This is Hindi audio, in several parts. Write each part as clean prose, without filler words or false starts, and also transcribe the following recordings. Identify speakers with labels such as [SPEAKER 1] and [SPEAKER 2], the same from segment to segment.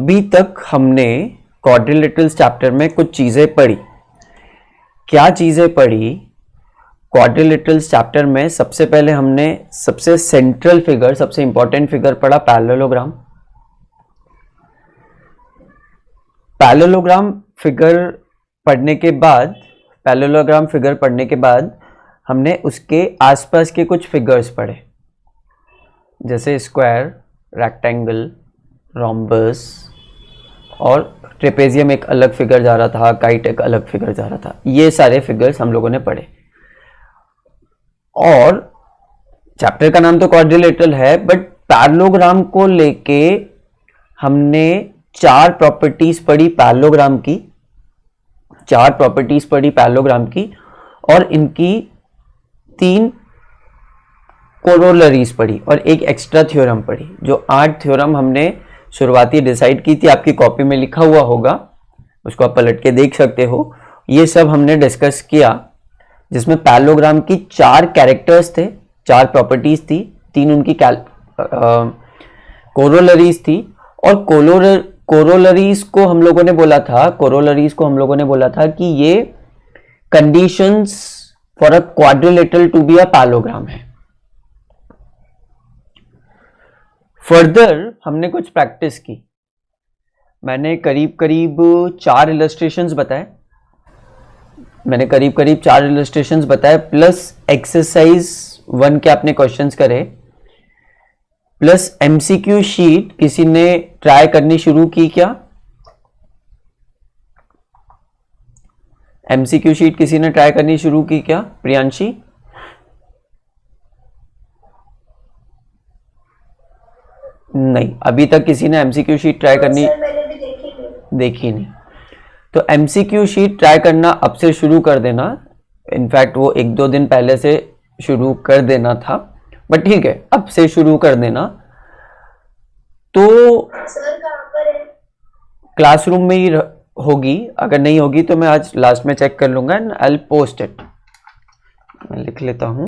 [SPEAKER 1] अभी तक हमने क्वाड्रिलेटरल्स चैप्टर में कुछ चीजें पढ़ी। क्या चीजें पढ़ी? क्वाड्रिलेटरल्स चैप्टर में सबसे पहले हमने सबसे सेंट्रल फिगर, सबसे इंपॉर्टेंट फिगर पढ़ा पैरेललोग्राम। पैरेललोग्राम फिगर पढ़ने के बाद हमने उसके आसपास के कुछ फिगर्स पढ़े, जैसे स्क्वायर, रेक्टेंगल, रोम्बस और ट्रेपेजियम एक अलग फिगर जा रहा था, काइट एक अलग फिगर जा रहा था। ये सारे फिगर्स हम लोगों ने पढ़े। और चैप्टर का नाम तो क्वाड्रिलेटरल है, बट पैरेललोग्राम को लेके हमने 4 प्रॉपर्टीज पढ़ी पैरेललोग्राम की, और इनकी 3 कोरोलरीज पढ़ी और एक एक्स्ट्रा थ्योरम पढ़ी। जो 8 थ्योरम हमने शुरुआती डिसाइड की थी, आपकी कॉपी में लिखा हुआ होगा, उसको आप पलट के देख सकते हो। ये सब हमने डिस्कस किया, जिसमें पैरेललोग्राम की 4 कैरेक्टर्स थे, 4 प्रॉपर्टीज थी, 3 उनकी कोरोलरीज थी। और कोरोलरीज को हम लोगों ने बोला था कि ये conditions for a quadrilateral to be a parallelogram है। फर्दर हमने कुछ प्रैक्टिस की। मैंने करीब 4 इलस्ट्रेशंस बताए, प्लस एक्सरसाइज 1 के आपने क्वेश्चंस करे, प्लस एमसीक्यू शीट किसी ने ट्राई करनी शुरू की क्या? एमसीक्यू शीट किसी ने ट्राई करनी शुरू की क्या? प्रियांशी? नहीं, अभी तक किसी ने एमसीक्यू शीट ट्राई करनी देखी नहीं। तो एमसीक्यू शीट ट्राई करना अब से शुरू कर देना। इनफैक्ट वो 1-2 दिन पहले से शुरू कर देना था, बट ठीक है, अब से शुरू कर देना। तो
[SPEAKER 2] सर कहाँ पर है?
[SPEAKER 1] क्लासरूम में ही होगी, अगर नहीं होगी तो मैं आज लास्ट में चेक कर लूंगा and I will post it. मैं लिख लेता हूं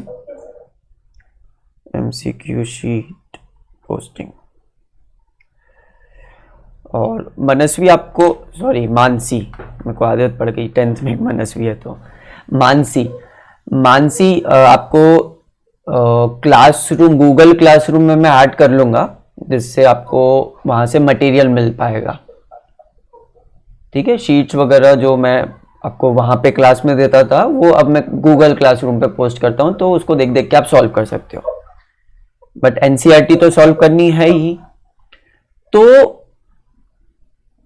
[SPEAKER 1] एमसीक्यू शीट पोस्टिंग। और मानसी, मेरे को आदत पड़ गई, 10th में मनस्वी है तो मानसी आपको क्लासरूम, गूगल क्लासरूम में मैं ऐड कर लूंगा, जिससे आपको वहां से मटेरियल मिल पाएगा। ठीक है, शीट्स वगैरह जो मैं आपको वहां पे क्लास में देता था, वो अब मैं गूगल क्लासरूम पे पोस्ट करता हूं, तो उसको देख देख के आप सॉल्व कर सकते हो। बट एनसीईआरटी तो सॉल्व करनी है ही। तो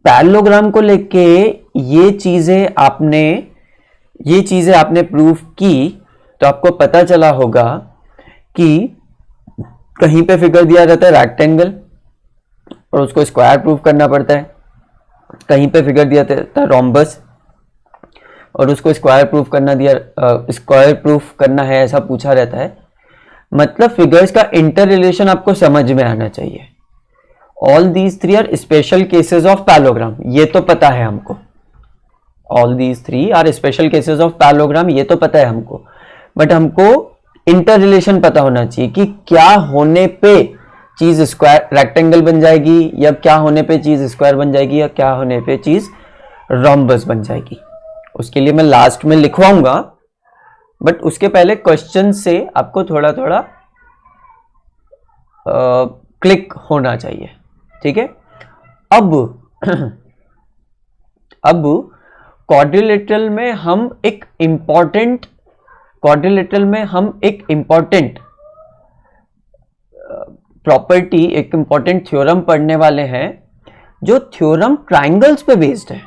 [SPEAKER 1] पैरेललोग्राम को लेके ये चीजें आपने प्रूफ की, तो आपको पता चला होगा कि कहीं पे फिगर दिया रहता है रेक्टेंगल और उसको स्क्वायर प्रूफ करना पड़ता है, कहीं पे फिगर दिया रहता है रोम्बस और उसको स्क्वायर प्रूफ करना है, ऐसा पूछा रहता है। मतलब फिगर्स का इंटर रिलेशन आपको समझ में आना चाहिए। All these 3 are special cases of parallelogram, ये तो पता है हमको। All these 3 are special cases of parallelogram, ये तो पता है हमको, बट हमको इंटर रिलेशन पता होना चाहिए कि क्या होने पे चीज स्क्वायर रेक्टेंगल बन जाएगी, या क्या होने पे चीज स्क्वायर बन जाएगी, या क्या होने पे चीज रोम्बस बन जाएगी। उसके लिए मैं लास्ट में लिखवाऊंगा, बट उसके पहले क्वेश्चन से आपको थोड़ा थोड़ा क्लिक होना चाहिए। ठीक है, अब क्वाड्रिलेटरल में हम एक इंपॉर्टेंट प्रॉपर्टी, एक इंपॉर्टेंट थ्योरम पढ़ने वाले हैं, जो थ्योरम ट्राइंगल्स पे बेस्ड है।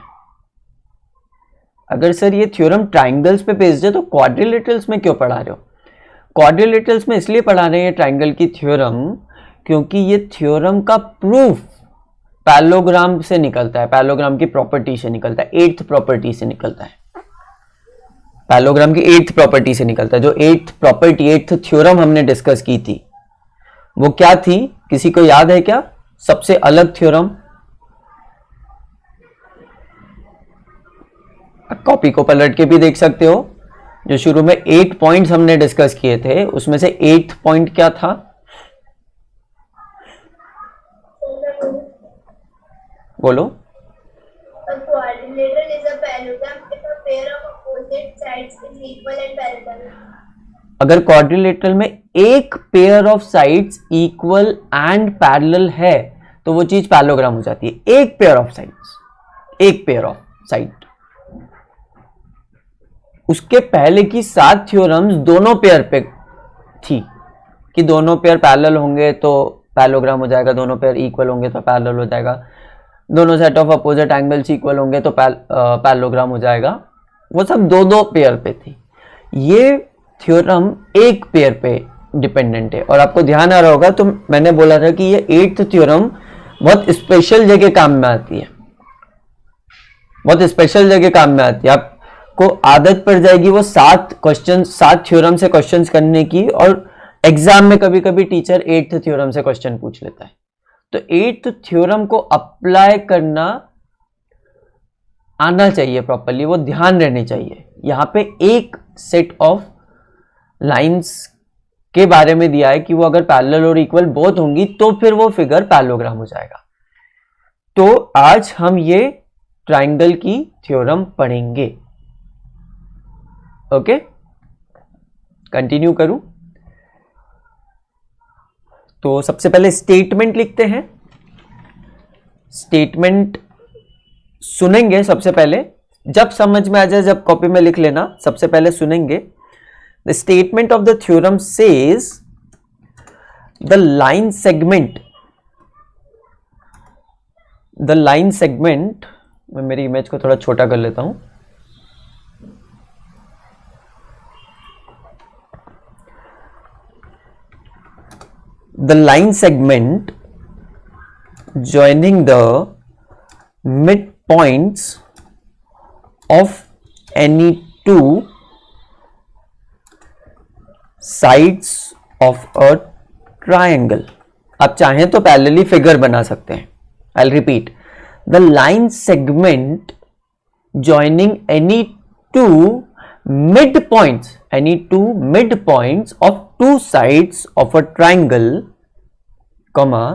[SPEAKER 1] अगर सर ये थ्योरम ट्राइंगल्स पे बेस्ड है तो क्वाड्रिलेटरल्स में क्यों पढ़ा रहे हो? क्वाड्रिलेटरल्स में इसलिए पढ़ा रहे हैं ट्राइंगल की थ्योरम, क्योंकि ये थ्योरम का प्रूफ पैरेललोग्राम से निकलता है, पैरेललोग्राम की प्रॉपर्टी से निकलता है, 8th प्रॉपर्टी से निकलता है। पैरेललोग्राम की 8th प्रॉपर्टी से निकलता है। जो 8th थ्योरम हमने डिस्कस की थी, वो क्या थी? किसी को याद है क्या? सबसे अलग थ्योरम, कॉपी को पलट के भी देख सकते हो। जो शुरू में 8 पॉइंट्स हमने डिस्कस किए थे, उसमें से 8th पॉइंट क्या था? बोलो।
[SPEAKER 2] A quadrilateral is a parallelogram if a pair of opposite sides is equal and parallel.
[SPEAKER 1] अगर क्वाड्रिलेटरल में एक pair of sides equal and parallel है तो वो चीज पैरेललोग्राम हो जाती है। एक पेयर ऑफ साइड्स, एक पेयर ऑफ साइड। उसके पहले की 7 थ्योरम्स दोनों पेयर पे थी कि दोनों पेयर पैरेलल होंगे तो पैरेललोग्राम हो जाएगा, दोनों पेयर इक्वल होंगे तो पैरेलल हो जाएगा, दोनों set of opposite angles equal होंगे तो पैरेललोग्राम हो जाएगा। वो सब दो दो पेयर पे थी। ये थ्योरम एक पेयर पे डिपेंडेंट है। और आपको ध्यान आ रहा होगा तो मैंने बोला था कि ये 8th थ्योरम बहुत स्पेशल जगह काम में आती है, बहुत स्पेशल जगह काम में आती है। आपको आदत पड़ जाएगी वो 7 थ्योरम से क्वेश्चंस करने की, और एग्जाम में कभी कभी टीचर 8th थ्योरम से क्वेश्चन पूछ लेता है। तो 8th थ्योरम को अप्लाई करना आना चाहिए प्रॉपर्ली, वो ध्यान रहनी चाहिए। यहां पे एक सेट ऑफ लाइंस के बारे में दिया है कि वो अगर पैरेलल और इक्वल बोथ होंगी तो फिर वो फिगर पैरेललोग्राम हो जाएगा। तो आज हम ये ट्राइंगल की थ्योरम पढ़ेंगे। ओके, कंटिन्यू करूं तो सबसे पहले स्टेटमेंट लिखते हैं। स्टेटमेंट सुनेंगे सबसे पहले, जब समझ में आ जाए जब कॉपी में लिख लेना। सबसे पहले सुनेंगे। The statement of the theorem says the line segment, मैं मेरी इमेज को थोड़ा छोटा कर लेता हूं। The line segment joining the midpoints of any two sides of a triangle. आप चाहें तो पैरेलली फिगर बना सकते हैं। I'll repeat. The line segment joining any two midpoints of two sides of a triangle, comma,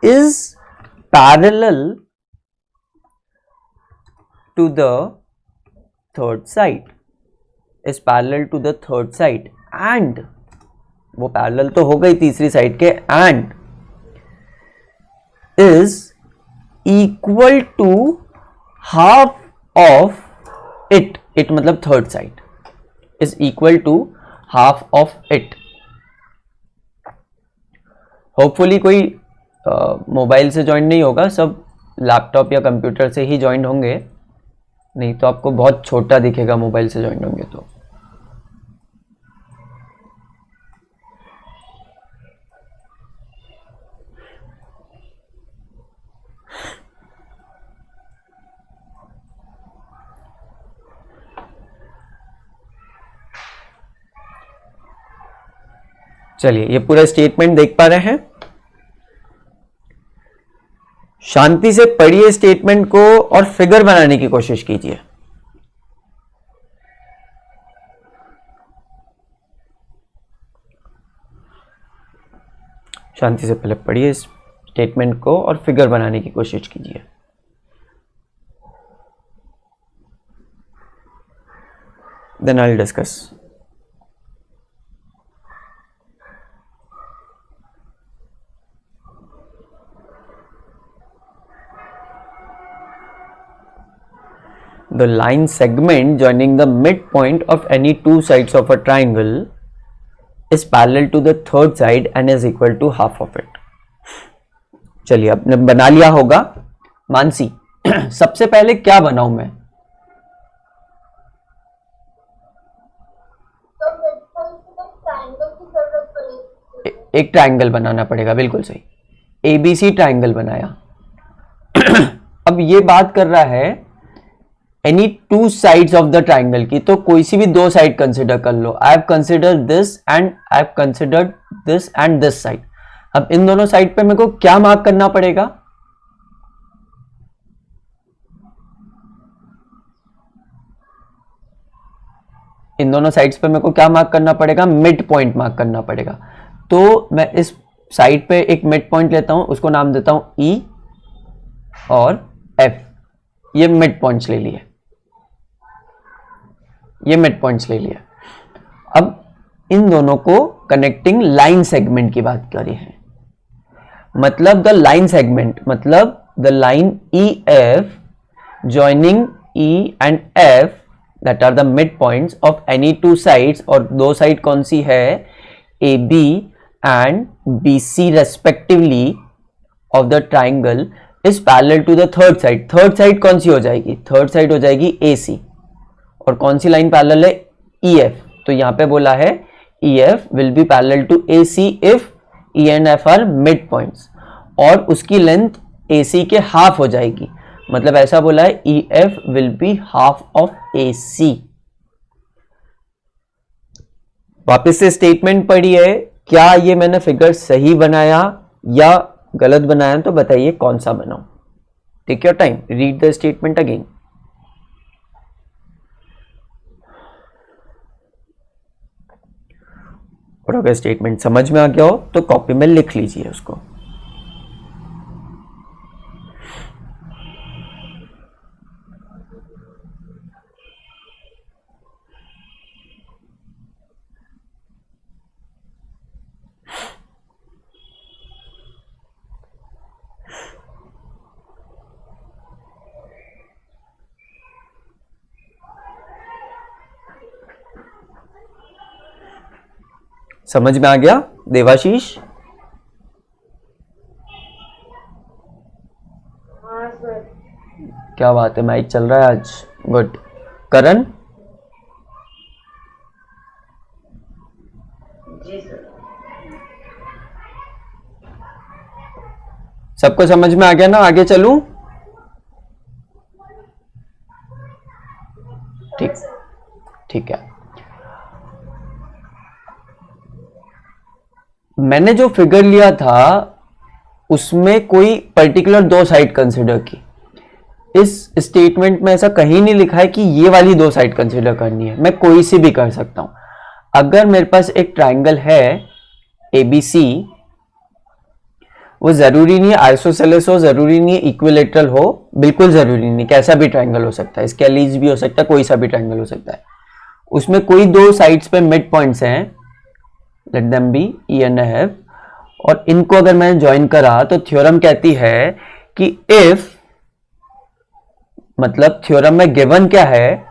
[SPEAKER 1] is parallel to the third side, and वो पैरेलल तो हो गई तीसरी साइड के, and is equal to half of it मतलब third side is equal to half of it. Hopefully कोई मोबाइल से ज्वाइन नहीं होगा, सब लैपटॉप या कंप्यूटर से ही ज्वाइन होंगे, नहीं तो आपको बहुत छोटा दिखेगा मोबाइल से ज्वाइन होंगे तो। चलिए, ये पूरा स्टेटमेंट देख पा रहे हैं? शांति से पढ़िए स्टेटमेंट को और फिगर बनाने की कोशिश कीजिए। शांति से पहले पढ़िए स्टेटमेंट को और फिगर बनाने की कोशिश कीजिए। Then I will discuss. The line segment joining the midpoint of any two sides of a triangle is parallel to the third side and is equal to half of it. चलिए, आपने बना लिया होगा। मानसी, सबसे पहले क्या बनाऊं मैं? एक ट्राइंगल बनाना पड़ेगा, बिल्कुल सही। ABC ट्राइंगल बनाया। अब ये बात कर रहा है any two sides of the triangle की, तो कोई सी भी दो साइड कंसिडर कर लो। I have considered this and I have considered this and this side. अब इन दोनों साइड पे मेरे को क्या मार्क करना पड़ेगा? इन दोनों साइड्स पे मेरे को क्या मार्क करना पड़ेगा? मिड पॉइंट मार्क करना पड़ेगा। तो मैं इस साइड पे एक मिड पॉइंट लेता हूं, उसको नाम देता हूं E, और F, ये मिड पॉइंट्स ले लिए, ये मिड पॉइंट्स ले लिया। अब इन दोनों को कनेक्टिंग लाइन सेगमेंट की बात करी है, मतलब द लाइन सेगमेंट, मतलब the line EF joining E and F that are the midpoints of any two sides, और दो साइड कौन सी है, AB and BC respectively of the triangle is parallel to the third side। Third side कौन सी हो जाएगी, थर्ड साइड हो जाएगी AC, और कौन सी लाइन पैरेलल है, EF। तो यहां पे बोला है EF will be parallel to AC if E and F are midpoints, और उसकी लेंथ AC के हाफ हो जाएगी, मतलब ऐसा बोला है EF will be half of AC। वापस से स्टेटमेंट पढ़ी है, क्या ये मैंने फिगर सही बनाया या गलत बनाया, तो बताइए कौन सा बनाऊं। Take your time, read the statement again. और अगर स्टेटमेंट समझ में आ गया हो तो कॉपी में लिख लीजिए उसको। समझ में आ गया देवाशीष?
[SPEAKER 3] हाँ सर।
[SPEAKER 1] क्या बात है, माइक चल रहा है आज, गुड। करण?
[SPEAKER 3] जी सर।
[SPEAKER 1] सबको समझ में आ गया ना, आगे चलूं? ठीक, ठीक है। मैंने जो फिगर लिया था उसमें कोई पर्टिकुलर दो साइड कंसिडर की, इस स्टेटमेंट में ऐसा कहीं नहीं लिखा है कि ये वाली दो साइड कंसिडर करनी है, मैं कोई सी भी कर सकता हूं। अगर मेरे पास एक ट्राइंगल है ABC, वो जरूरी नहीं है आइसोसेलेस हो, जरूरी नहीं है इक्विलेटरल हो, बिल्कुल जरूरी नहीं, कैसा भी ट्राइंगल हो सकता है, स्केलीज भी हो सकता है, कोई सा भी ट्राइंगल हो सकता है। उसमें कोई दो साइड्स पे मिड पॉइंट्स हैं, let them be E and F, और इनको अगर मैंने ज्वाइन करा तो थ्योरम कहती है कि इफ, मतलब थ्योरम में गिवन क्या है,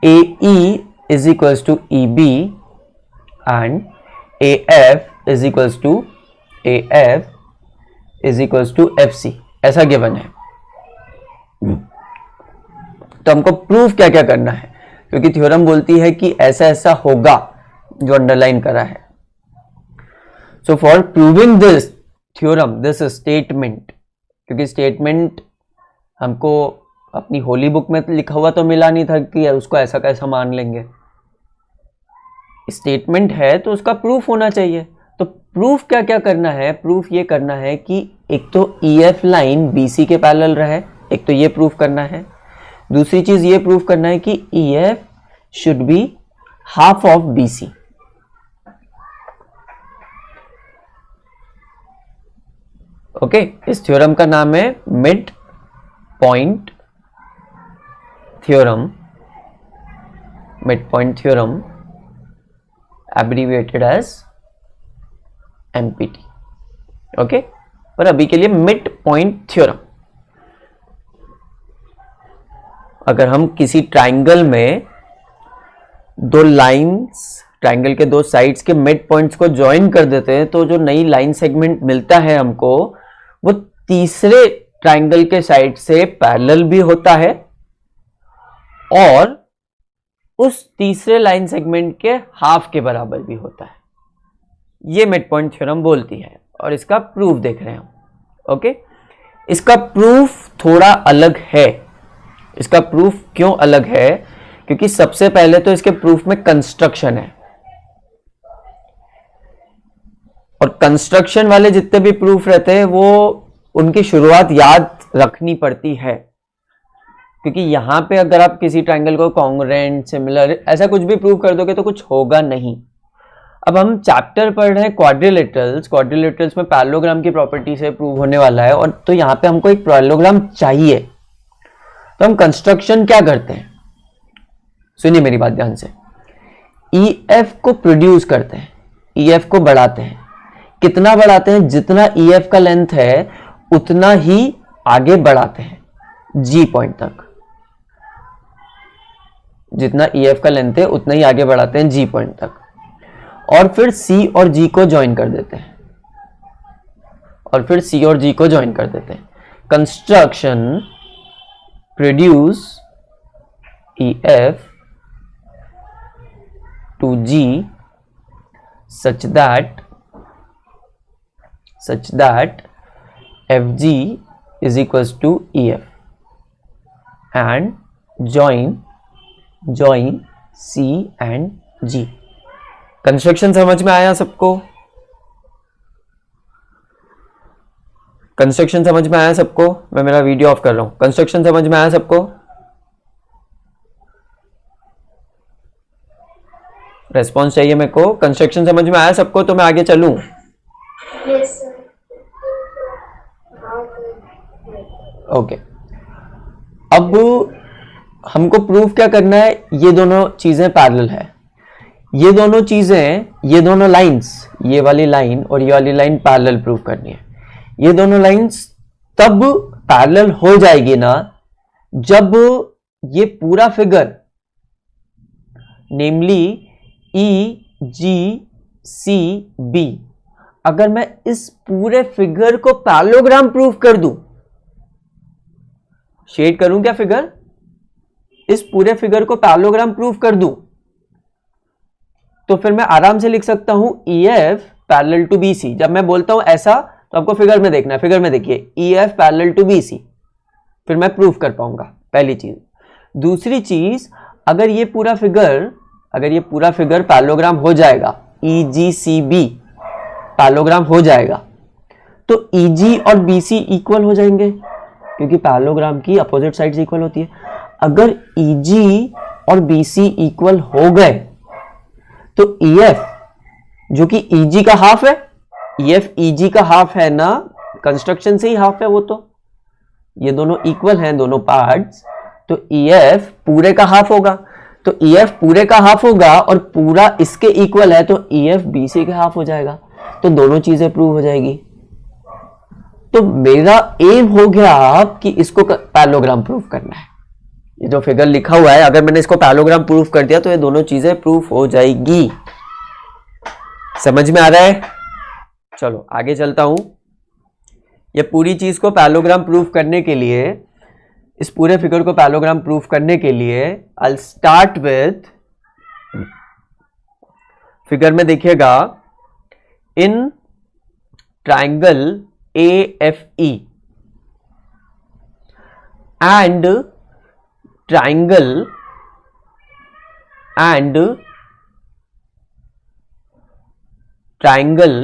[SPEAKER 1] AE is equals to EB and AF is equals to AF is equals to FC, ऐसा गिवन है। तो हमको प्रूफ क्या क्या करना है, क्योंकि थ्योरम बोलती है कि ऐसा ऐसा होगा जो अंडरलाइन करा है। So for proving this theorem, this statement, क्योंकि स्टेटमेंट हमको अपनी होली बुक में लिखा हुआ तो मिला नहीं था कि उसको ऐसा कैसा मान लेंगे, स्टेटमेंट है तो उसका प्रूफ होना चाहिए। तो प्रूफ क्या क्या करना है, प्रूफ ये करना है कि एक तो EF लाइन BC के पैरेलल रहे, एक तो ये प्रूफ करना है। दूसरी चीज ये प्रूफ करना है कि EF should be half of BC। Okay, इस थ्योरम का नाम है mid point theorem, mid point theorem, abbreviated as MPT। Okay, पर अभी के लिए मिड पॉइंट थ्योरम। अगर हम किसी ट्राइंगल में दो लाइंस, ट्राइंगल के दो साइड्स के मिड पॉइंट्स को ज्वाइन कर देते हैं तो जो नई लाइन सेगमेंट मिलता है हमको, वो तीसरे ट्राइंगल के साइड से पैरेलल भी होता है और उस तीसरे लाइन सेगमेंट के हाफ के बराबर भी होता है। ये मिड पॉइंट थ्योरम बोलती है और इसका प्रूफ देख रहे हैं हम। ओके, इसका प्रूफ थोड़ा अलग है। इसका प्रूफ क्यों अलग है, क्योंकि सबसे पहले तो इसके प्रूफ में कंस्ट्रक्शन है, और कंस्ट्रक्शन वाले जितने भी प्रूफ रहते हैं वो उनकी शुरुआत याद रखनी पड़ती है, क्योंकि यहां पे अगर आप किसी ट्राइंगल को कॉन्ग्रुएंट, सिमिलर, ऐसा कुछ भी प्रूव कर दोगे तो कुछ होगा नहीं। अब हम चैप्टर पढ़ रहे हैं क्वाड्रिलेटरल्स। क्वाड्रिलेटरल्स में पैरेललोग्राम की प्रॉपर्टी से प्रूव होने वाला है, और तो यहाँ पे हमको एक पैरेललोग्राम चाहिए। तो हम कंस्ट्रक्शन क्या करते हैं, सुनिए मेरी बात ध्यान से। EF को प्रोड्यूस करते हैं, EF को बढ़ाते हैं। कितना बढ़ाते हैं? जितना EF का लेंथ है उतना ही आगे बढ़ाते हैं G पॉइंट तक। जितना EF का लेंथ है उतना ही आगे बढ़ाते हैं G पॉइंट तक, और फिर C और G को ज्वाइन कर देते हैं, और फिर C और G को ज्वाइन कर देते हैं। Construction produce EF to G such that FG is equals to EF and join C and G। Construction समझ में आया सबको? कंस्ट्रक्शन समझ में आया सबको? मैं मेरा वीडियो ऑफ कर रहा हूं। कंस्ट्रक्शन समझ में आया सबको? रेस्पॉन्स चाहिए मेरे को। कंस्ट्रक्शन समझ में आया सबको? तो मैं आगे चलूं?
[SPEAKER 2] Yes, sir.
[SPEAKER 1] ओके। अब हमको प्रूफ क्या करना है? ये दोनों चीजें पैरेलल है। ये दोनों चीजें, ये दोनों लाइंस, ये वाली लाइन और ये वाली लाइन पैरेलल प्रूफ करनी है। ये दोनों लाइंस तब पैरेलल हो जाएगी ना जब ये पूरा फिगर, नेमली EGCB, अगर मैं इस पूरे फिगर को पैरेललोग्राम प्रूफ कर दूं, शेड करूं क्या फिगर, इस पूरे फिगर को पैरेललोग्राम प्रूफ कर दूं, तो फिर मैं आराम से लिख सकता हूं EF पैरेलल टू BC। जब मैं बोलता हूं ऐसा तो आपको फिगर में देखना है। फिगर में देखिए EF पैरेलल टू BC, फिर मैं प्रूफ कर पाऊंगा, पहली चीज। दूसरी चीज, अगर ये पूरा फिगर पैरेललोग्राम हो जाएगा, EGCB पैरेललोग्राम हो जाएगा, तो EG और BC इक्वल हो जाएंगे, क्योंकि पैरेललोग्राम की अपोजिट साइड्स इक्वल होती है। अगर EG और BC इक्वल हो गए तो EF, जो कि EG का हाफ है, EF EG का हाफ है ना, कंस्ट्रक्शन से ही हाफ है वो, तो ये दोनों इक्वल हैं दोनों पार्ट्स, तो EF पूरे का हाफ होगा। तो EF पूरे का हाफ होगा और पूरा इसके इक्वल है, तो EF BC के हाफ हो जाएगा, तो दोनों चीजें प्रूव हो जाएगी। तो मेरा एम हो गया कि इसको पैरेललोग्राम प्रूफ करना है। ये जो फिगर लिखा हुआ है, अगर मैंने इसको पैरेललोग्राम प्रूफ कर दिया तो ये दोनों चीजें प्रूफ हो जाएगी। समझ में आ रहा है? चलो आगे चलता हूं। ये पूरी चीज को पैरेललोग्राम प्रूफ करने के लिए, इस पूरे फिगर को पैरेललोग्राम प्रूफ करने के लिए, आई स्टार्ट विथ, फिगर में देखिएगा, in triangle AFE and triangle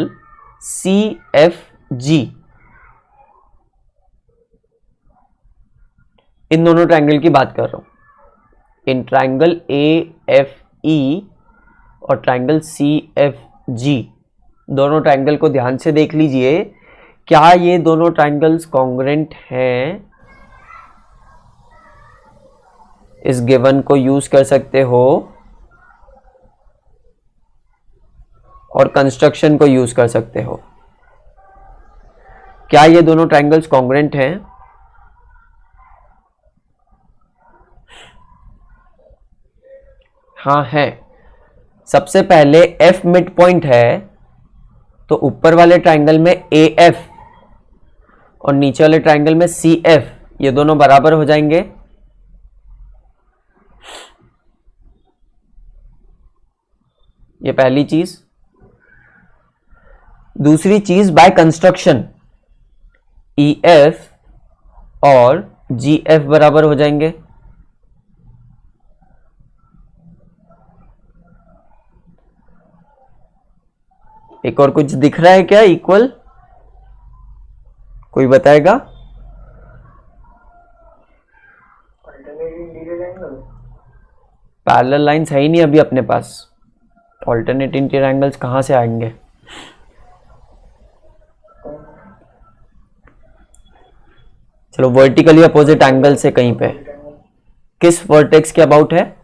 [SPEAKER 1] CFG, इन दोनों ट्राइंगल की बात कर रहा हूं। इन ट्राइंगल AFE और ट्राइंगल CFG, दोनों ट्राइंगल को ध्यान से देख लीजिए। क्या ये दोनों ट्राइंगल्स कॉन्ग्रुएंट हैं? इस गिवन को यूज कर सकते हो और कंस्ट्रक्शन को यूज कर सकते हो। क्या ये दोनों ट्राइंगल्स कॉन्ग्रुएंट हैं? हाँ है। सबसे पहले F मिड पॉइंट है, तो ऊपर वाले ट्राइंगल में AF और नीचे वाले ट्राइंगल में CF, ये दोनों बराबर हो जाएंगे। ये पहली चीज। दूसरी चीज, बाय कंस्ट्रक्शन EF और GF बराबर हो जाएंगे। एक और कुछ दिख रहा है क्या इक्वल? कोई बताएगा? पैरेलल लाइंस है ही नहीं अभी अपने पास, ऑल्टरनेट इंटीरियर एंगल्स कहाँ से आएंगे? चलो वर्टिकली अपोजिट एंगल से कहीं पे, किस वर्टेक्स के अबाउट है?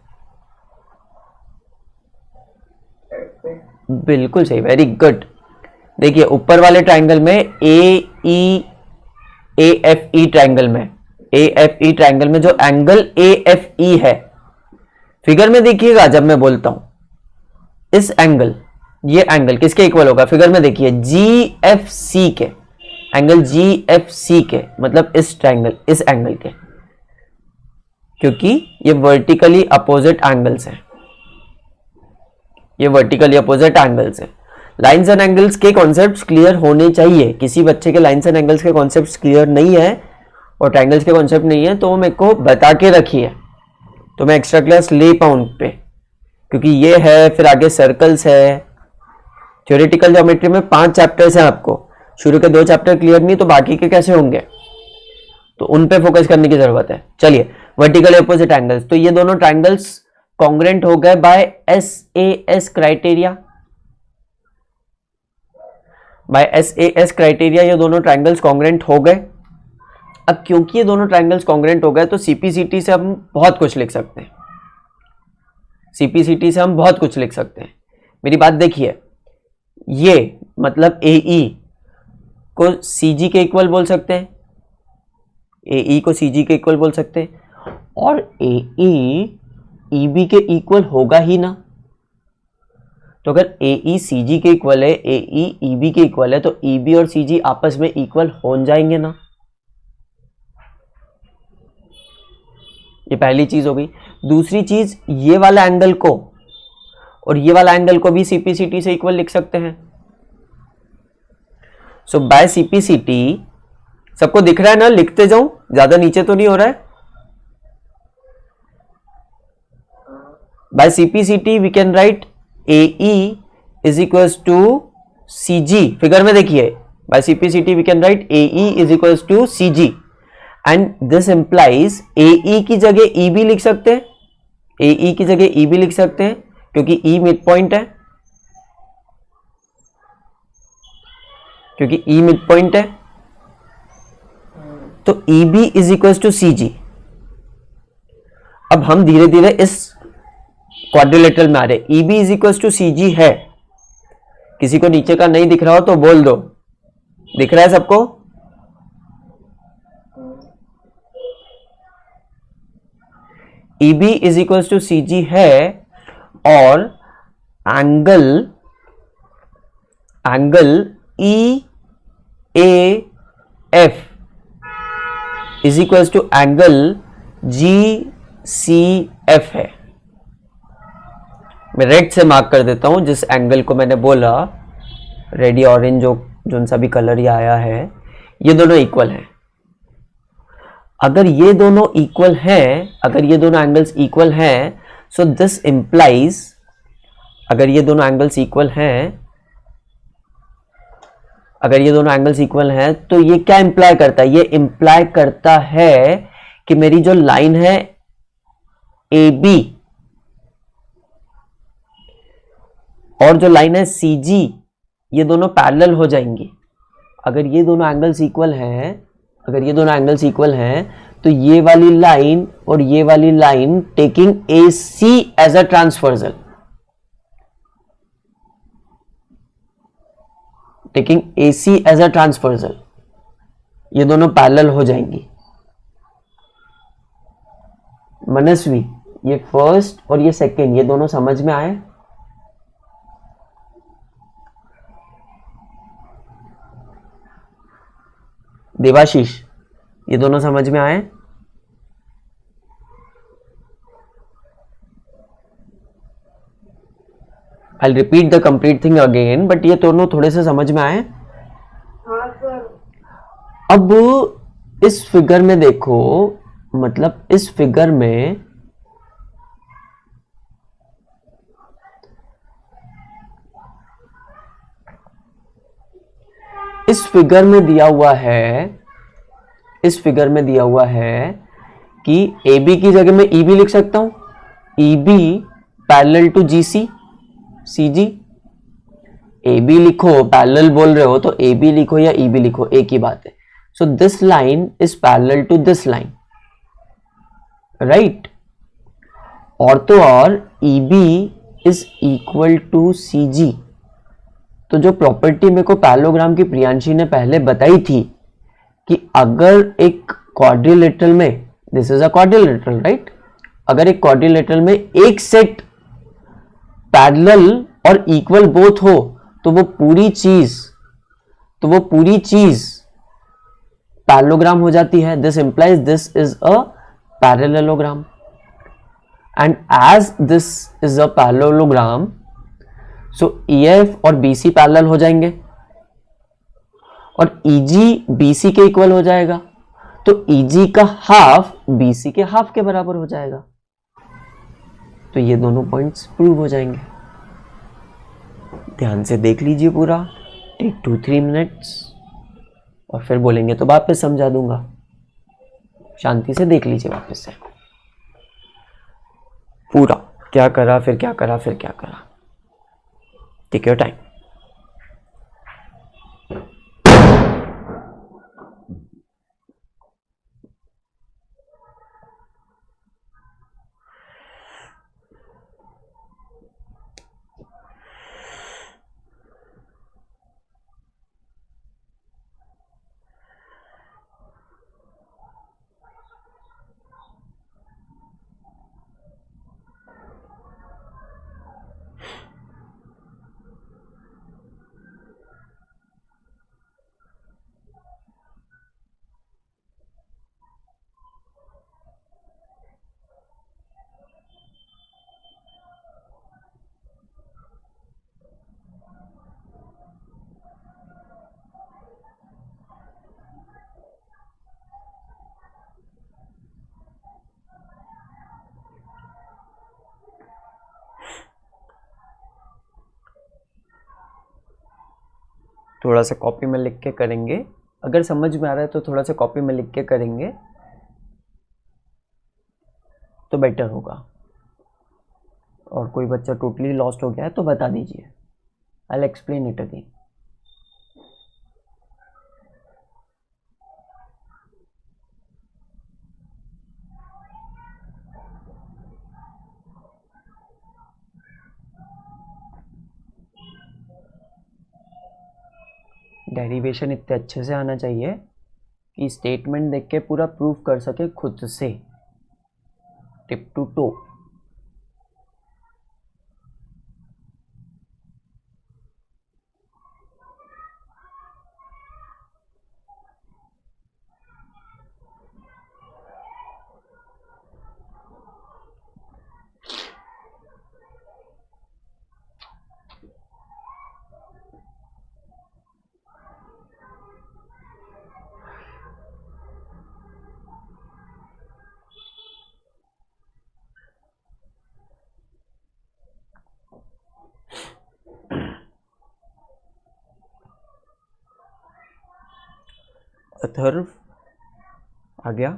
[SPEAKER 1] बिल्कुल सही, वेरी गुड। देखिए ऊपर वाले ट्राइंगल में AFE ट्राइंगल में, AFE ट्राइंगल में जो एंगल AFE है, फिगर में देखिएगा जब मैं बोलता हूं इस एंगल, ये एंगल किसके इक्वल होगा? फिगर में देखिए GFC के, एंगल GFC के, मतलब इस ट्राइंगल, इस एंगल के, क्योंकि ये वर्टिकली अपोजिट एंगल्स हैं, ये वर्टिकली अपोजिट एंगल्स हैं। लाइंस एंड एंगल्स के कॉन्सेप्ट्स क्लियर होने चाहिए। किसी बच्चे के लाइंस एंड एंगल्स के कॉन्सेप्ट्स क्लियर नहीं है और ट्राइंगल्स के कॉन्सेप्ट नहीं है तो वो मेरे को बता के रखिए, तो मैं एक्स्ट्रा क्लास ले पाऊं उन पे, क्योंकि ये है, फिर आगे सर्कल्स है। थ्योरेटिकल ज्योमेट्री में 5 चैप्टर्स हैं, आपको शुरू के 2 चैप्टर क्लियर नहीं तो बाकी के कैसे होंगे? तो उन पे फोकस करने की जरूरत है। चलिए वर्टिकल अपोजिट एंगल्स, तो ये दोनों ट्राइंगल्स कॉन्ग्रेंट हो गए by SAS criteria, by SAS criteria ये दोनों ट्राइंगल्स कॉन्ग्रेंट हो गए। अब क्योंकि ये दोनों ट्राइंगल्स कॉन्ग्रेंट हो गए तो CPCT से हम बहुत कुछ लिख सकते हैं, CPCT से हम बहुत कुछ लिख सकते हैं। मेरी बात देखिए, ये मतलब AE को CG के इक्वल बोल सकते हैं, AE को CG के इक्वल बोल सकते हैं, और AE EB के इक्वल होगा ही ना। तो अगर AE CG के इक्वल है, AE EB के इक्वल है, तो EB और CG आपस में इक्वल हो जाएंगे ना। ये पहली चीज हो गई। दूसरी चीज, ये वाला एंगल को और ये वाला एंगल को भी CPCT से इक्वल लिख सकते हैं। सो बाय CPCT, सबको दिख रहा है ना? लिखते जाऊं, ज्यादा नीचे तो नहीं हो रहा है। By CPCT we can write AE is equals to CG। Figure में देखिए, by CPCT we can write AE is equals to CG and this implies AE की जगह EB लिख सकते हैं, AE की जगह EB लिख सकते हैं क्योंकि E मिड पॉइंट है, क्योंकि E मिड पॉइंट है। तो EB is equals to CG। अब हम धीरे धीरे इस क्वाड्रिलेटरल में आ रहे। EB is equals to CG है, किसी को नीचे का नहीं दिख रहा हो तो बोल दो, दिख रहा है सबको? EB is equals to CG है और angle EAF is equals to angle GCF है। मैं रेड से मार्क कर देता हूं जिस एंगल को मैंने बोला, रेड ऑरेंज जो सा भी कलर ये आया है, ये दोनों इक्वल हैं। अगर ये दोनों इक्वल हैं, अगर ये दोनों एंगल्स इक्वल हैं, सो दिस इंप्लाइज, अगर ये दोनों एंगल्स इक्वल हैं, अगर ये दोनों एंगल्स इक्वल हैं, तो ये क्या इंप्लाई करता है? ये इंप्लाई करता है कि मेरी जो लाइन है AB और जो लाइन है CG, ये दोनों पैरेलल हो जाएंगी। अगर ये दोनों एंगल्स इक्वल हैं, अगर ये दोनों एंगल्स इक्वल हैं, तो ये वाली लाइन और ये वाली line taking AC as a transversal, taking AC as a transversal, ये दोनों पैरेलल हो जाएंगी। मनस्वी, ये फर्स्ट और ये सेकंड, ये दोनों समझ में आए? देवाशीष, ये दोनों समझ में आए? I'll repeat the complete thing again, but ये दोनों थोड़े से समझ में आए?
[SPEAKER 3] हाँ सर।
[SPEAKER 1] अब इस फिगर में देखो, मतलब इस फिगर में दिया हुआ है, इस फिगर में दिया हुआ है कि AB की जगह मैं EB लिख सकता हूं, EB parallel to GC, C G, A B लिखो, पैरेलल बोल रहे हो तो ए बी लिखो या ई बी लिखो, एक ही बात है. So this line is parallel to this line, right. और तो और E B is equal to C G. तो जो प्रॉपर्टी मेरे को पैरेललोग्राम की प्रियांशी ने पहले बताई थी कि अगर एक क्वाड्रिलेटरल में, this is a quadrilateral right, अगर एक क्वाड्रिलेटरल में एक सेट पैरेलल और इक्वल बोथ हो तो वो पूरी चीज पैरेललोग्राम हो जाती है. This implies this is a parallelogram. And as this is a parallelogram, so EF और BC पैरेलल हो जाएंगे और EG BC के इक्वल हो जाएगा. तो EG का हाफ BC के हाफ के बराबर हो जाएगा. तो ये दोनों पॉइंट्स प्रूव हो जाएंगे. ध्यान से देख लीजिए पूरा, टेक 2-3 मिनट्स और फिर बोलेंगे तो वापस समझा दूंगा. शांति से देख लीजिए वापस से पूरा, क्या करा फिर क्या करा फिर क्या करा. Take your time. थोड़ा सा कॉपी में लिख के करेंगे, अगर समझ में आ रहा है तो थोड़ा सा कॉपी में लिख के करेंगे तो बेटर होगा. और कोई बच्चा टोटली लॉस्ट हो गया है तो बता दीजिए, I will explain it again. Derivation इतने अच्छे से आना चाहिए कि स्टेटमेंट देख के पूरा प्रूफ कर सके खुद से, टिप टू टो. अथर्व आ गया,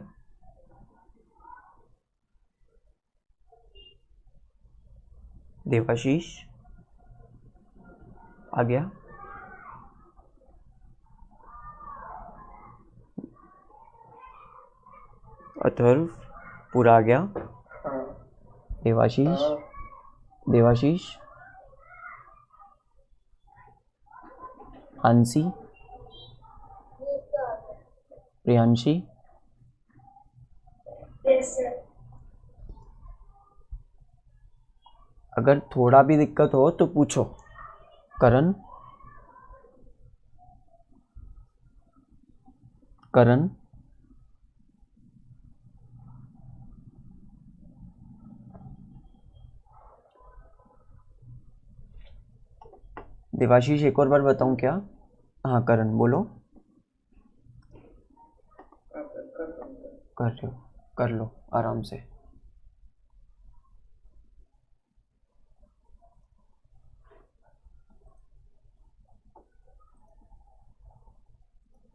[SPEAKER 1] देवाशीष आ गया, अथर्व पूरा आ गया, देवाशीष देवाशीष आंसी, प्रियांशी,
[SPEAKER 2] Yes, sir.
[SPEAKER 1] अगर थोड़ा भी दिक्कत हो तो पूछो. करण करण देवाशीष एक और बार बताऊं क्या? हाँ करण बोलो. कर रहे हो, कर लो आराम से.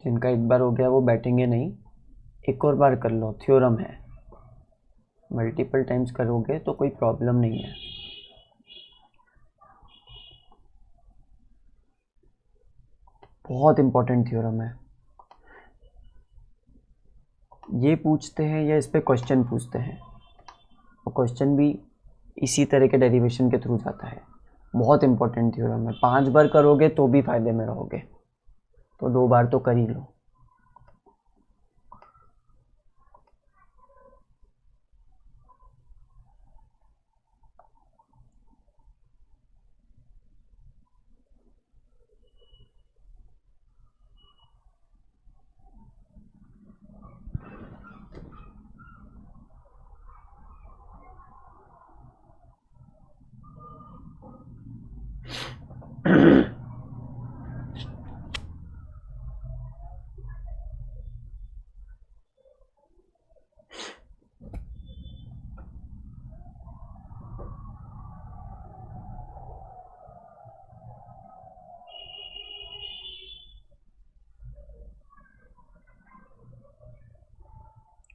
[SPEAKER 1] जिनका एक बार हो गया वो बैठेंगे नहीं, एक और बार कर लो, थ्योरम है. मल्टीपल टाइम्स करोगे तो कोई प्रॉब्लम नहीं है. बहुत इंपॉर्टेंट थ्योरम है। ये पूछते हैं या इस पे क्वेश्चन पूछते हैं, और क्वेश्चन भी इसी तरह के डेरिवेशन के थ्रू जाता है। बहुत इंपॉर्टेंट थ्योरम है, 5 बार करोगे तो भी फायदे में रहोगे, तो 2 बार तो कर ही लो।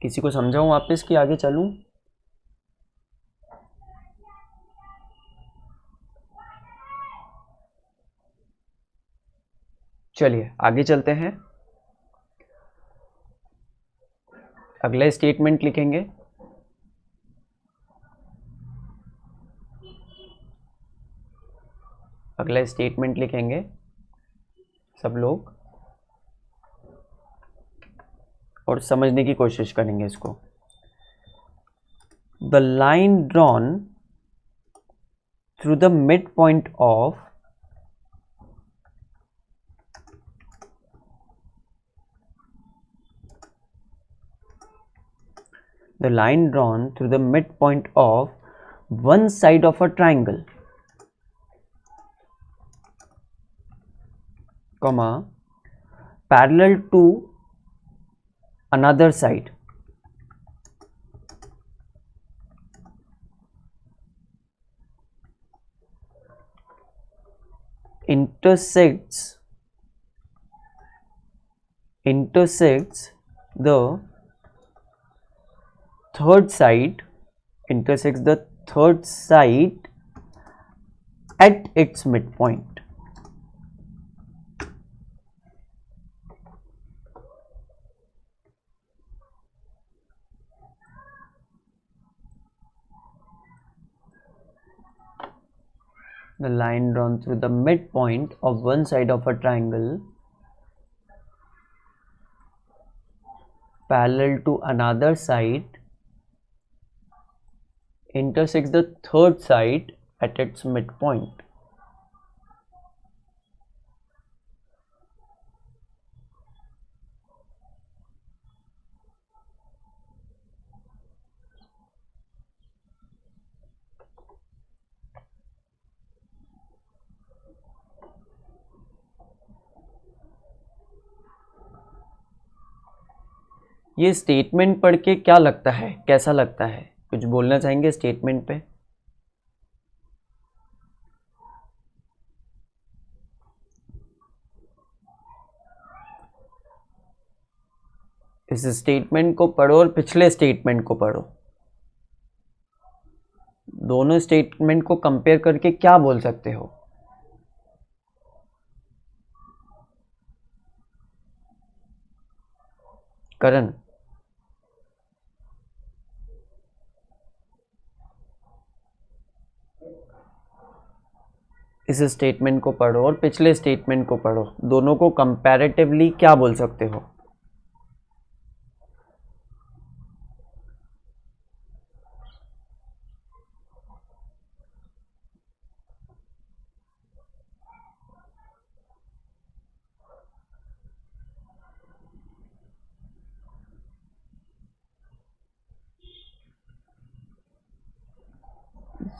[SPEAKER 1] किसी को समझाऊं वापस कि आगे चलूं? चलिए आगे चलते हैं। अगला स्टेटमेंट लिखेंगे। अगला स्टेटमेंट लिखेंगे सब लोग, और समझने की कोशिश करेंगे इसको। The line drawn through the mid point of the line drawn through the midpoint of one side of a triangle, comma, parallel to another side intersects the third side at its midpoint. The line drawn through the midpoint of one side of a triangle parallel to another side intersects the third side at its midpoint. ये स्टेटमेंट पढ़ के क्या लगता है, कैसा लगता है? कुछ बोलना चाहेंगे स्टेटमेंट पे? इस स्टेटमेंट को पढ़ो और पिछले स्टेटमेंट को पढ़ो। दोनों स्टेटमेंट को कंपेयर करके क्या बोल सकते हो? करण, इस स्टेटमेंट को पढ़ो और पिछले स्टेटमेंट को पढ़ो, दोनों को कंपैरेटिवली क्या बोल सकते हो?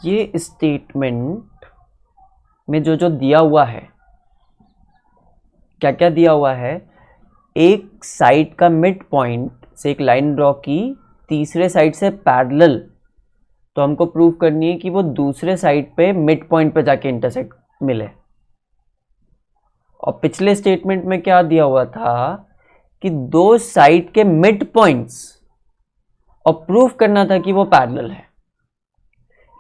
[SPEAKER 1] ये स्टेटमेंट में जो जो दिया हुआ है, क्या क्या दिया हुआ है? एक साइड का मिड पॉइंट से एक लाइन ड्रॉ की तीसरे साइड से पैरेलल, तो हमको प्रूव करनी है कि वो दूसरे साइड पे मिड पॉइंट पे जाके इंटरसेक्ट मिले। और पिछले स्टेटमेंट में क्या दिया हुआ था कि दो साइड के मिड पॉइंट्स, और प्रूव करना था कि वो पैरेलल है।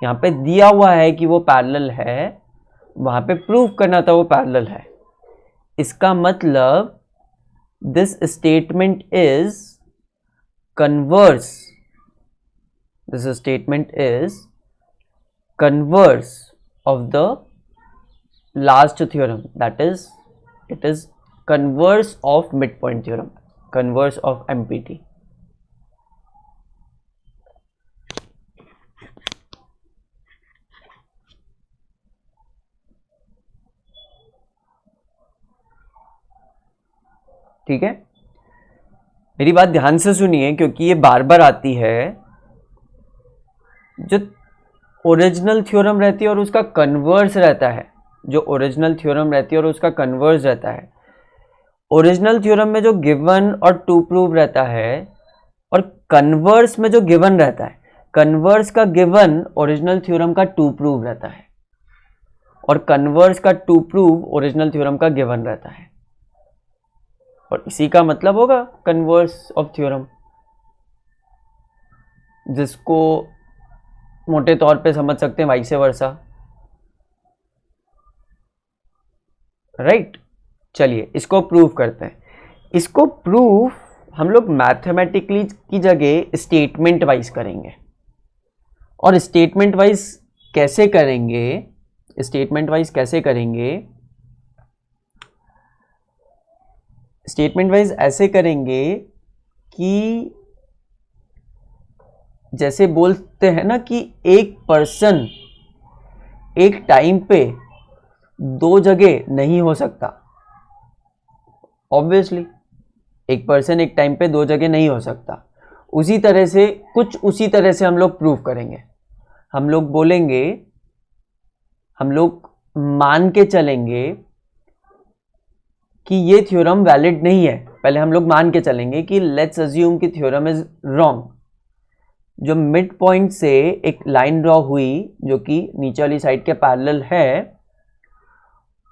[SPEAKER 1] यहाँ पे दिया हुआ है कि वो पैरेलल है, वहां पे प्रूव करना था वो पैरेलल है। इसका मतलब this statement is converse, this statement is converse of the last theorem, that is it is converse of mid point theorem, converse of empty. ठीक है, मेरी बात ध्यान से सुनिए क्योंकि ये बार बार आती है। जो ओरिजिनल थ्योरम रहती है और उसका कन्वर्स रहता है, जो ओरिजिनल थ्योरम रहती है और उसका कन्वर्स रहता है, ओरिजिनल थ्योरम में जो गिवन और टू प्रूव रहता है और कन्वर्स में जो गिवन रहता है, कन्वर्स का गिवन ओरिजिनल थ्योरम का टू प्रूव रहता है और कन्वर्स का टू प्रूव ओरिजिनल थ्योरम का गिवन रहता है, और इसी का मतलब होगा कन्वर्स ऑफ थ्योरम, जिसको मोटे तौर पे समझ सकते हैं वाइस वर्सा। राइट, चलिए इसको प्रूव करते हैं। इसको प्रूव हम लोग मैथमेटिकली की जगह स्टेटमेंट वाइज करेंगे। और स्टेटमेंट वाइज कैसे करेंगे, स्टेटमेंट वाइज कैसे करेंगे, स्टेटमेंट वाइज ऐसे करेंगे कि जैसे बोलते हैं ना कि एक पर्सन एक टाइम पे दो जगह नहीं हो सकता। ऑब्वियसली एक पर्सन एक टाइम पे दो जगह नहीं हो सकता। उसी तरह से कुछ उसी तरह से हम लोग प्रूव करेंगे। हम लोग बोलेंगे, हम लोग मान के चलेंगे कि ये थ्योरम वैलिड नहीं है। पहले हम लोग मान के चलेंगे कि लेट्स अज्यूम कि थ्योरम इज रॉन्ग। जो मिड पॉइंट से एक लाइन ड्रॉ हुई जो कि नीचे वाली साइड के पैरेलल है,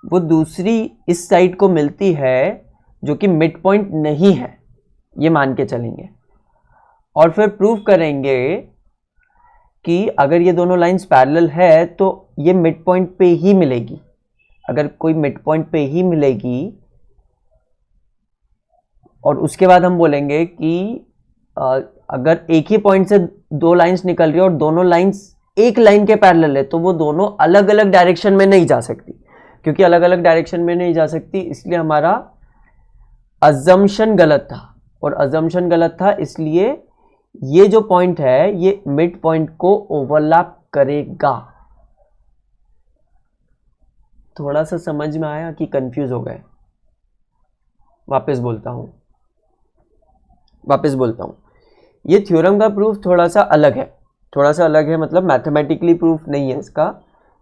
[SPEAKER 1] वो दूसरी इस साइड को मिलती है जो कि मिड पॉइंट नहीं है, ये मान के चलेंगे। और फिर प्रूव करेंगे कि अगर ये दोनों लाइंस पैरेलल है तो ये मिड पॉइंट पे ही मिलेगी। अगर कोई मिड पॉइंट पे ही मिलेगी, और उसके बाद हम बोलेंगे कि अगर एक ही पॉइंट से दो लाइंस निकल रही है और दोनों लाइंस एक लाइन के पैरेलल है, तो वो दोनों अलग अलग डायरेक्शन में नहीं जा सकती। क्योंकि अलग अलग डायरेक्शन में नहीं जा सकती, इसलिए हमारा अजम्पशन गलत था। और अजम्पशन गलत था इसलिए ये जो पॉइंट है ये मिड पॉइंट को ओवरलैप करेगा। थोड़ा सा समझ में आया कि कंफ्यूज हो गए? वापस बोलता हूं, ये थ्योरम का प्रूफ थोड़ा सा अलग है। थोड़ा सा अलग है मतलब मैथमेटिकली प्रूफ नहीं है इसका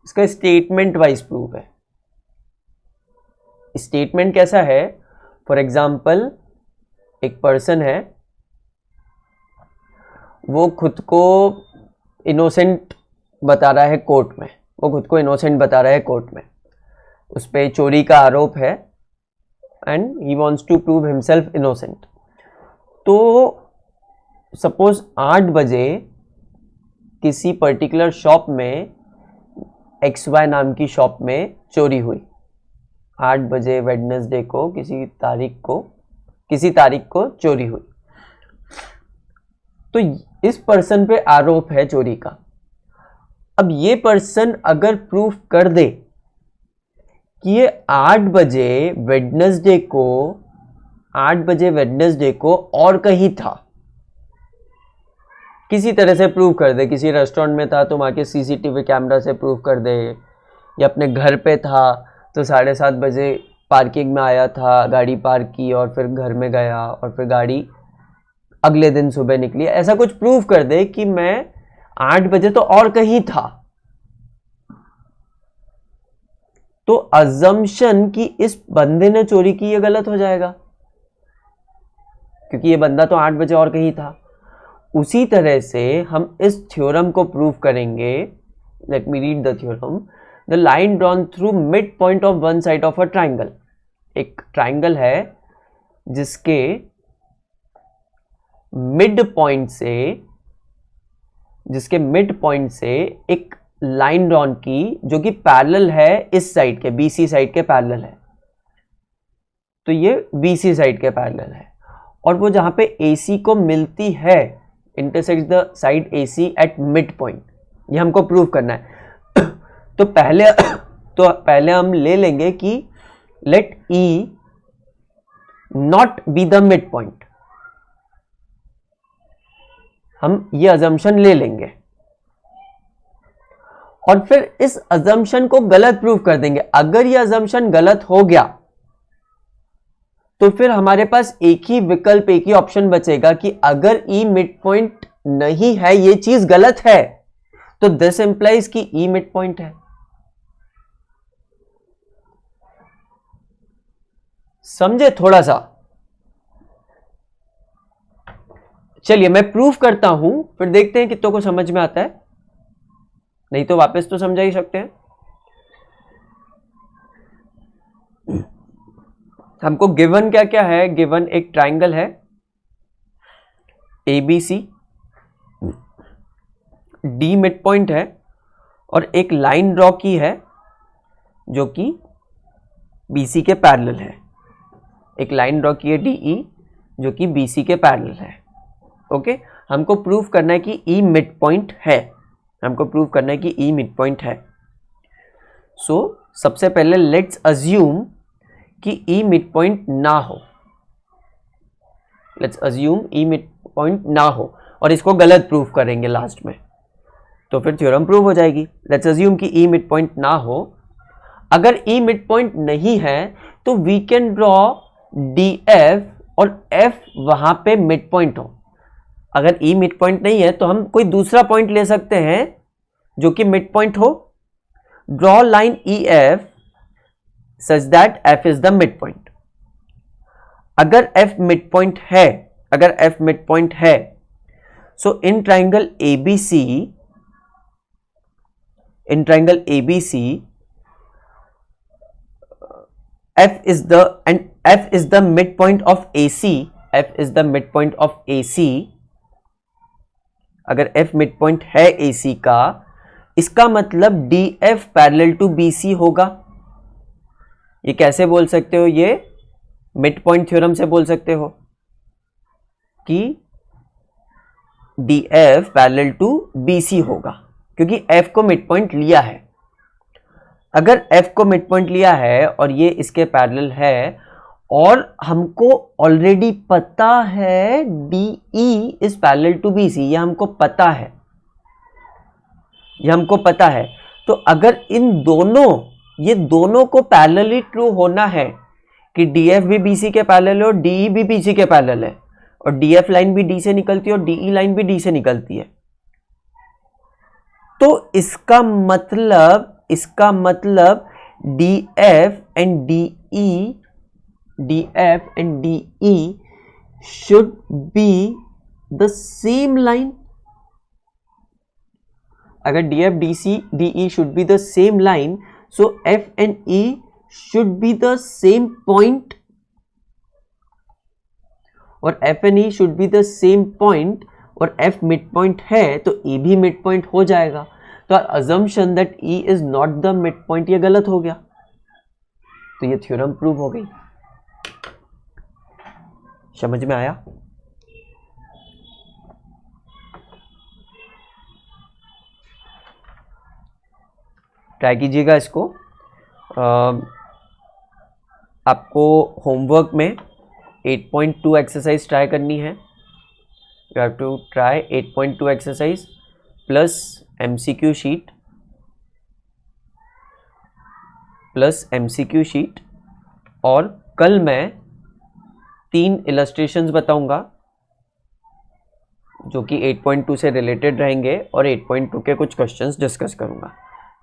[SPEAKER 1] स्टेटमेंट वाइज प्रूफ है। स्टेटमेंट कैसा है? फॉर एग्जाम्पल, एक पर्सन है, वो खुद को इनोसेंट बता रहा है कोर्ट में। वो खुद को इनोसेंट बता रहा है कोर्ट में। उस पर चोरी का आरोप है and he wants to prove himself innocent. तो सपोज 8 बजे किसी पर्टिकुलर शॉप में, XY नाम की शॉप में चोरी हुई। 8 बजे वेडनेसडे को किसी तारीख को चोरी हुई। तो इस पर्सन पे आरोप है चोरी का। अब ये पर्सन अगर प्रूफ कर दे कि ये 8 बजे वेडनेसडे को और कहीं था, किसी तरह से प्रूव कर दे, किसी रेस्टोरेंट में था तो वहाँ के CCTV कैमरा से प्रूव कर दे, या अपने घर पे था तो 7:30 बजे पार्किंग में आया था, गाड़ी पार्क की और फिर घर में गया और फिर गाड़ी अगले दिन सुबह निकली। ऐसा कुछ प्रूव कर दे कि मैं 8 बजे तो और कहीं था। तो अजम्पशन कि इस बंदे ने चोरी की, ये गलत हो जाएगा क्योंकि ये बंदा तो 8 बजे और कहीं था। उसी तरह से हम इस थ्योरम को प्रूव करेंगे। Let me read the theorem. The line drawn through mid point of one side of a triangle. एक ट्राइंगल है जिसके मिड पॉइंट से एक लाइन ड्रॉन की जो कि पैरेलल है इस साइड के, BC साइड के पैरेलल है। तो ये BC साइड के पैरेलल है, और वो जहां पे AC को मिलती है, intersect the side AC at mid point, ये हमको प्रूव करना है। तो पहले हम ले लेंगे कि let E not be the mid point, हम ये अजम्पशन ले लेंगे और फिर इस अजम्पशन को गलत प्रूव कर देंगे। अगर ये अजम्पशन गलत हो गया तो फिर हमारे पास एक ही विकल्प, एक ही ऑप्शन बचेगा कि अगर E मिड पॉइंट नहीं है, ये चीज गलत है, तो दिस इंप्लाइज कि E मिड पॉइंट है। समझे थोड़ा सा? चलिए मैं प्रूफ करता हूं, फिर देखते हैं कितनों को समझ में आता है, नहीं तो वापस तो समझा ही सकते हैं। हमको गिवन क्या क्या है? गिवन एक ट्राइंगल है ABC, D मिड पॉइंट है, और एक लाइन ड्रॉ की है जो कि BC के पैरेलल है। एक लाइन ड्रॉ की है DE जो कि BC के पैरेलल है। ओके, हमको प्रूफ करना है कि E मिड पॉइंट है, हमको प्रूफ करना है कि E मिड पॉइंट है। सो सबसे पहले लेट्स अज्यूम कि E मिड पॉइंट ना हो, let's assume E mid point ना हो, और इसको गलत प्रूफ करेंगे लास्ट में, तो फिर थ्योरम प्रूव हो जाएगी। लेट्स अज्यूम कि E मिड पॉइंट ना हो। अगर E मिड पॉइंट नहीं है तो वी कैन ड्रॉ DF और F वहां पे मिड पॉइंट हो। अगर E मिड पॉइंट नहीं है तो हम कोई दूसरा पॉइंट ले सकते हैं जो कि मिड पॉइंट हो। Draw line EF such that F is the mid point. अगर F मिड पॉइंट है, अगर F मिड पॉइंट है, so in triangle ABC, in triangle ABC F is the midpoint of AC, F is the midpoint of AC। अगर F midpoint है AC का, इसका मतलब DF पैरेलल टू BC होगा। ये कैसे बोल सकते हो? ये मिड पॉइंट थ्योरम से बोल सकते हो कि DF पैरेलल टू BC होगा, क्योंकि F को मिड पॉइंट लिया है। अगर F को मिड पॉइंट लिया है और ये इसके पैरेलल है, और हमको ऑलरेडी पता है DE is parallel to BC, ये हमको पता है, ये हमको पता है। तो अगर इन दोनों, ये दोनों को पैरेलली ट्रू होना है कि DF भी BC के पैरेलल है और DE भी BC के पैरेलल है, और DF लाइन भी D से निकलती है और DE लाइन भी D से निकलती है, तो इसका मतलब DF and DE should be the same line। अगर DF DE should be the same line, so F and E should be the same point, और F and E should be the same point, और F मिड पॉइंट है तो E भी मिड पॉइंट हो जाएगा। तो assumption that E is not the midpoint ये गलत हो गया, तो ये थ्योरम प्रूव हो गई। समझ में आया? ट्राई कीजिएगा इसको। आपको होमवर्क में 8.2 एक्सरसाइज ट्राई करनी है। You have to try 8.2 exercise plus MCQ sheet, और कल मैं 3 इलस्ट्रेशंस बताऊंगा जो कि 8.2 से रिलेटेड रहेंगे, और 8.2 के कुछ क्वेश्चंस डिस्कस करूंगा।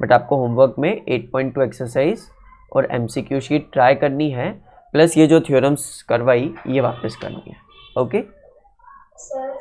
[SPEAKER 1] बट आपको होमवर्क में 8.2 एक्सरसाइज और MCQ शीट ट्राई करनी है, प्लस ये जो थ्योरम्स करवाई ये वापस करनी है। Okay
[SPEAKER 2] sir